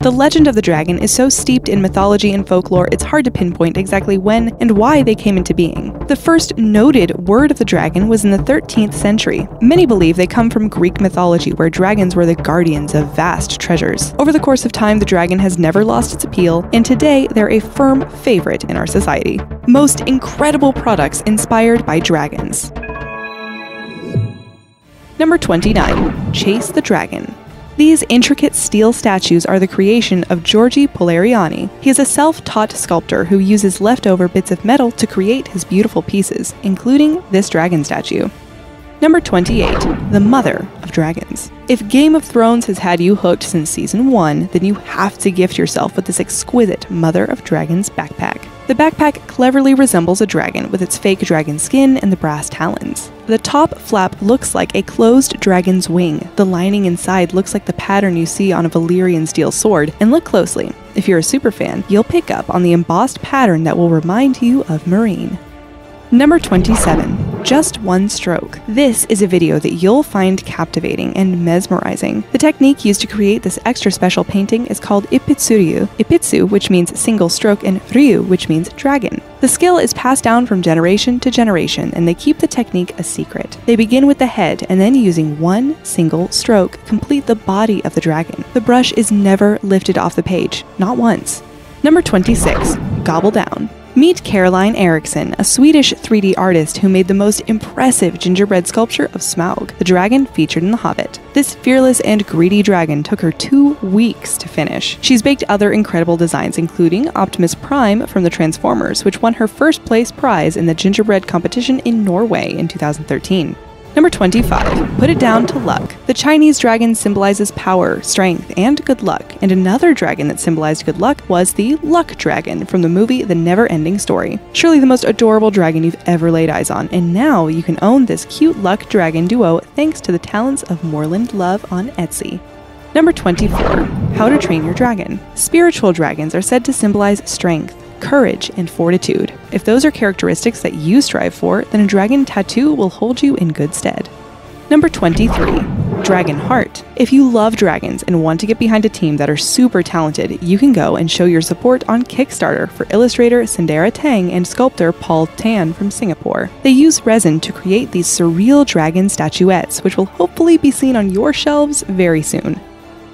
The legend of the dragon is so steeped in mythology and folklore it's hard to pinpoint exactly when and why they came into being. The first noted word of the dragon was in the 13th century. Many believe they come from Greek mythology, where dragons were the guardians of vast treasures. Over the course of time, the dragon has never lost its appeal, and today they're a firm favorite in our society. Most incredible products inspired by dragons. Number 29. Chase the Dragon. These intricate steel statues are the creation of Giorgio Polariani. He is a self-taught sculptor who uses leftover bits of metal to create his beautiful pieces, including this dragon statue. Number 28. The Mother of Dragons. If Game of Thrones has had you hooked since Season 1, then you have to gift yourself with this exquisite Mother of Dragons backpack. The backpack cleverly resembles a dragon with its fake dragon skin and the brass talons. The top flap looks like a closed dragon's wing. The lining inside looks like the pattern you see on a Valyrian steel sword, and look closely. If you're a super fan, you'll pick up on the embossed pattern that will remind you of Meereen. Number 27. Just One Stroke. This is a video that you'll find captivating and mesmerizing. The technique used to create this extra special painting is called Ipitsuryu. Ipitsu, which means single stroke, and Ryu, which means dragon. The skill is passed down from generation to generation, and they keep the technique a secret. They begin with the head, and then using one single stroke, complete the body of the dragon. The brush is never lifted off the page, not once. Number 26. Gobble Down. Meet Caroline Eriksson, a Swedish 3D artist who made the most impressive gingerbread sculpture of Smaug, the dragon featured in The Hobbit. This fearless and greedy dragon took her 2 weeks to finish. She's baked other incredible designs, including Optimus Prime from the Transformers, which won her first place prize in the gingerbread competition in Norway in 2013. Number 25. Put it down to luck. The Chinese dragon symbolizes power, strength, and good luck, and another dragon that symbolized good luck was the Luck Dragon from the movie The Never-Ending Story. Surely the most adorable dragon you've ever laid eyes on, and now you can own this cute Luck Dragon duo thanks to the talents of Moreland Love on Etsy. Number 24. How to Train Your Dragon. Spiritual dragons are said to symbolize strength, courage, and fortitude. If those are characteristics that you strive for, then a dragon tattoo will hold you in good stead. Number 23. Dragon Heart. If you love dragons and want to get behind a team that are super talented, you can go and show your support on Kickstarter for illustrator Sandera Tang and sculptor Paul Tan from Singapore. They use resin to create these surreal dragon statuettes, which will hopefully be seen on your shelves very soon.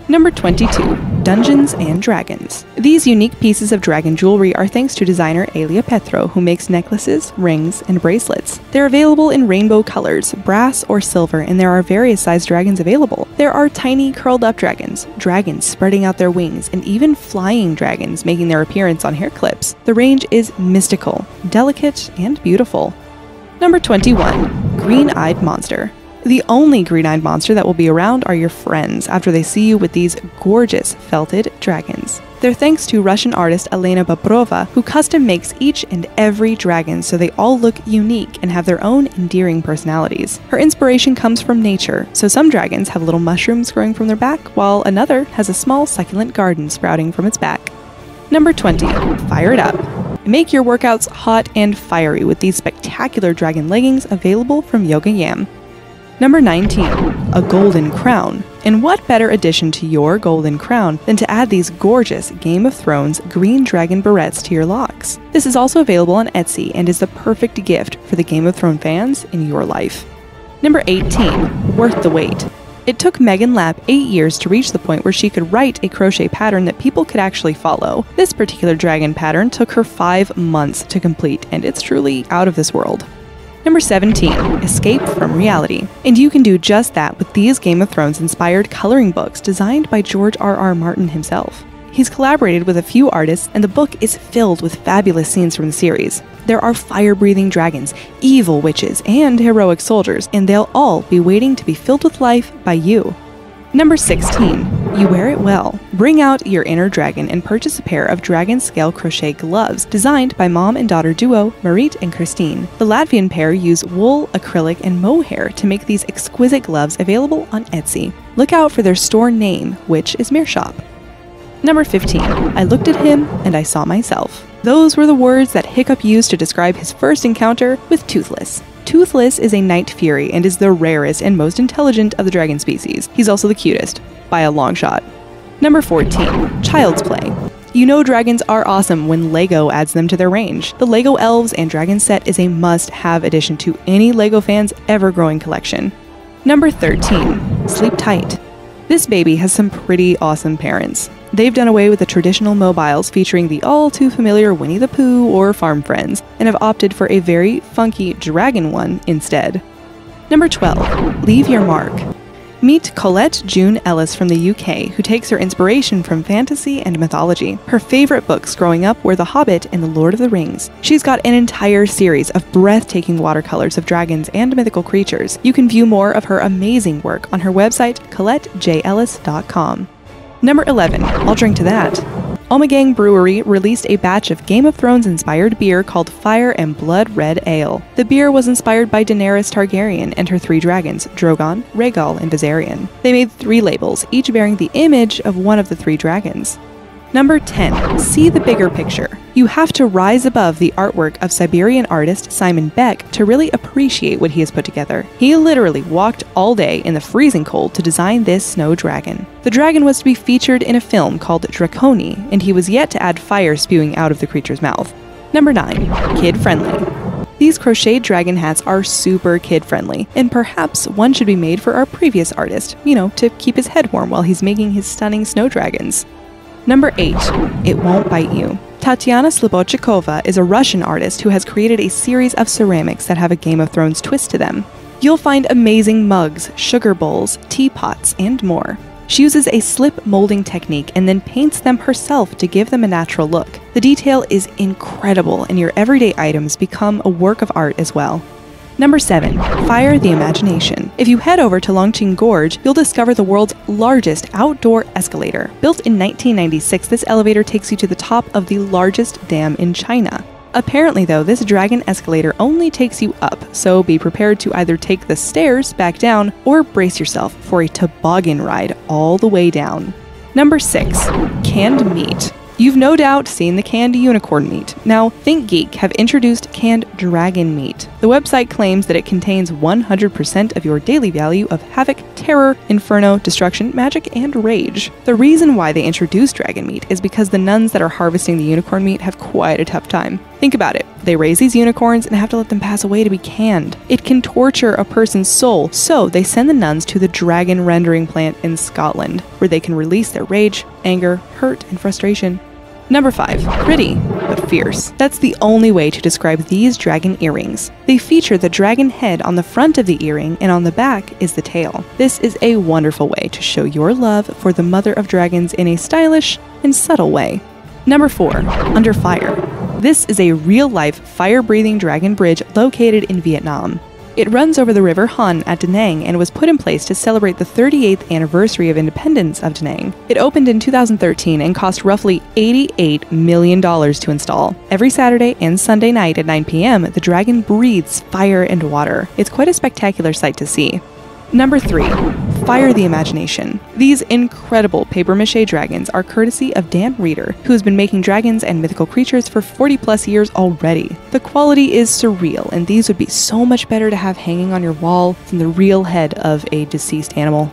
Number 22. Dungeons and Dragons. These unique pieces of dragon jewelry are thanks to designer Elia Petro, who makes necklaces, rings, and bracelets. They're available in rainbow colors, brass or silver, and there are various sized dragons available. There are tiny curled up dragons, dragons spreading out their wings, and even flying dragons making their appearance on hair clips. The range is mystical, delicate, and beautiful. Number 21. Green-Eyed Monster. The only green-eyed monster that will be around are your friends after they see you with these gorgeous felted dragons. They're thanks to Russian artist Elena Bobrova, who custom makes each and every dragon so they all look unique and have their own endearing personalities. Her inspiration comes from nature, so some dragons have little mushrooms growing from their back, while another has a small succulent garden sprouting from its back. Number 20. Fire it up. Make your workouts hot and fiery with these spectacular dragon leggings available from Yoga Yam. Number 19. A Golden Crown. And what better addition to your golden crown than to add these gorgeous Game of Thrones green dragon barrettes to your locks? This is also available on Etsy and is the perfect gift for the Game of Thrones fans in your life. Number 18. Worth the wait. It took Megan Lapp 8 years to reach the point where she could write a crochet pattern that people could actually follow. This particular dragon pattern took her 5 months to complete, and it's truly out of this world. Number 17. Escape from Reality. And you can do just that with these Game of Thrones inspired coloring books designed by George R.R. Martin himself. He's collaborated with a few artists, and the book is filled with fabulous scenes from the series. There are fire-breathing dragons, evil witches, and heroic soldiers, and they'll all be waiting to be filled with life by you. Number 16. You wear it well. Bring out your inner dragon and purchase a pair of dragon scale crochet gloves designed by mom and daughter duo Marit and Christine. The Latvian pair use wool, acrylic, and mohair to make these exquisite gloves available on Etsy. Look out for their store name, which is Meershop. Number 15. I looked at him and I saw myself. Those were the words that Hiccup used to describe his first encounter with Toothless. Toothless is a night fury and is the rarest and most intelligent of the dragon species. He's also the cutest, by a long shot. Number 14. Child's Play. You know dragons are awesome when LEGO adds them to their range. The LEGO Elves and Dragons set is a must-have addition to any LEGO fan's ever-growing collection. Number 13. Sleep Tight. This baby has some pretty awesome parents. They've done away with the traditional mobiles featuring the all-too-familiar Winnie the Pooh or Farm Friends, and have opted for a very funky dragon one instead. Number 12. Leave Your Mark. Meet Colette June Ellis from the UK, who takes her inspiration from fantasy and mythology. Her favorite books growing up were The Hobbit and The Lord of the Rings. She's got an entire series of breathtaking watercolors of dragons and mythical creatures. You can view more of her amazing work on her website, ColetteJEllis.com. Number 11. I'll drink to that. Ommegang Brewery released a batch of Game of Thrones-inspired beer called Fire and Blood Red Ale. The beer was inspired by Daenerys Targaryen and her 3 dragons, Drogon, Rhaegal, and Viserion. They made 3 labels, each bearing the image of one of the 3 dragons. Number 10. See the bigger picture. You have to rise above the artwork of Siberian artist Simon Beck to really appreciate what he has put together. He literally walked all day in the freezing cold to design this snow dragon. The dragon was to be featured in a film called Draconi, and he was yet to add fire spewing out of the creature's mouth. Number 9. Kid-friendly. These crocheted dragon hats are super kid-friendly, and perhaps one should be made for our previous artist, to keep his head warm while he's making his stunning snow dragons. Number 8. It Won't Bite You. Tatiana Slobodchikova is a Russian artist who has created a series of ceramics that have a Game of Thrones twist to them. You'll find amazing mugs, sugar bowls, teapots, and more. She uses a slip molding technique and then paints them herself to give them a natural look. The detail is incredible, and your everyday items become a work of art as well. Number 7. Fire the Imagination. If you head over to Longqing Gorge, you'll discover the world's largest outdoor escalator. Built in 1996, this elevator takes you to the top of the largest dam in China. Apparently though, this dragon escalator only takes you up, so be prepared to either take the stairs back down or brace yourself for a toboggan ride all the way down. Number 6. Canned meat. You've no doubt seen the canned unicorn meat. Now, ThinkGeek have introduced canned dragon meat. The website claims that it contains 100% of your daily value of havoc, terror, inferno, destruction, magic, and rage. The reason why they introduced dragon meat is because the nuns that are harvesting the unicorn meat have quite a tough time. Think about it. They raise these unicorns and have to let them pass away to be canned. It can torture a person's soul, so they send the nuns to the dragon rendering plant in Scotland, where they can release their rage, anger, hurt, and frustration. Number 5. Pretty, but fierce. That's the only way to describe these dragon earrings. They feature the dragon head on the front of the earring, and on the back is the tail. This is a wonderful way to show your love for the mother of dragons in a stylish and subtle way. Number 4. Under Fire. This is a real-life fire-breathing dragon bridge located in Vietnam. It runs over the River Han at Da Nang and was put in place to celebrate the 38th anniversary of independence of Da Nang. It opened in 2013 and cost roughly $88 million to install. Every Saturday and Sunday night at 9 p.m., the dragon breathes fire and water. It's quite a spectacular sight to see. Number 3. Fire the Imagination. These incredible papier-mâché dragons are courtesy of Dan Reeder, who has been making dragons and mythical creatures for 40+ years already. The quality is surreal, and these would be so much better to have hanging on your wall than the real head of a deceased animal.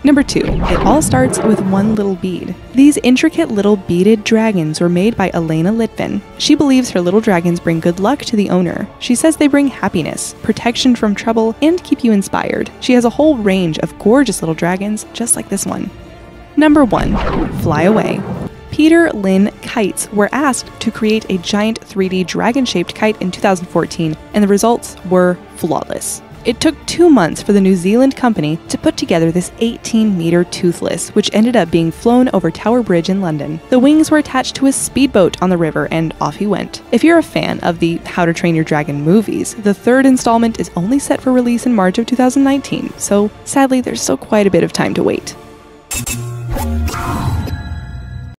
Number 2. It all starts with one little bead. These intricate little beaded dragons were made by Elena Litvin. She believes her little dragons bring good luck to the owner. She says they bring happiness, protection from trouble, and keep you inspired. She has a whole range of gorgeous little dragons just like this one. Number 1. Fly Away. Peter Lynn Kites were asked to create a giant 3D dragon-shaped kite in 2014, and the results were flawless. It took 2 months for the New Zealand company to put together this 18-meter Toothless, which ended up being flown over Tower Bridge in London. The wings were attached to a speedboat on the river, and off he went. If you're a fan of the How to Train Your Dragon movies, the 3rd installment is only set for release in March of 2019, so sadly there's still quite a bit of time to wait.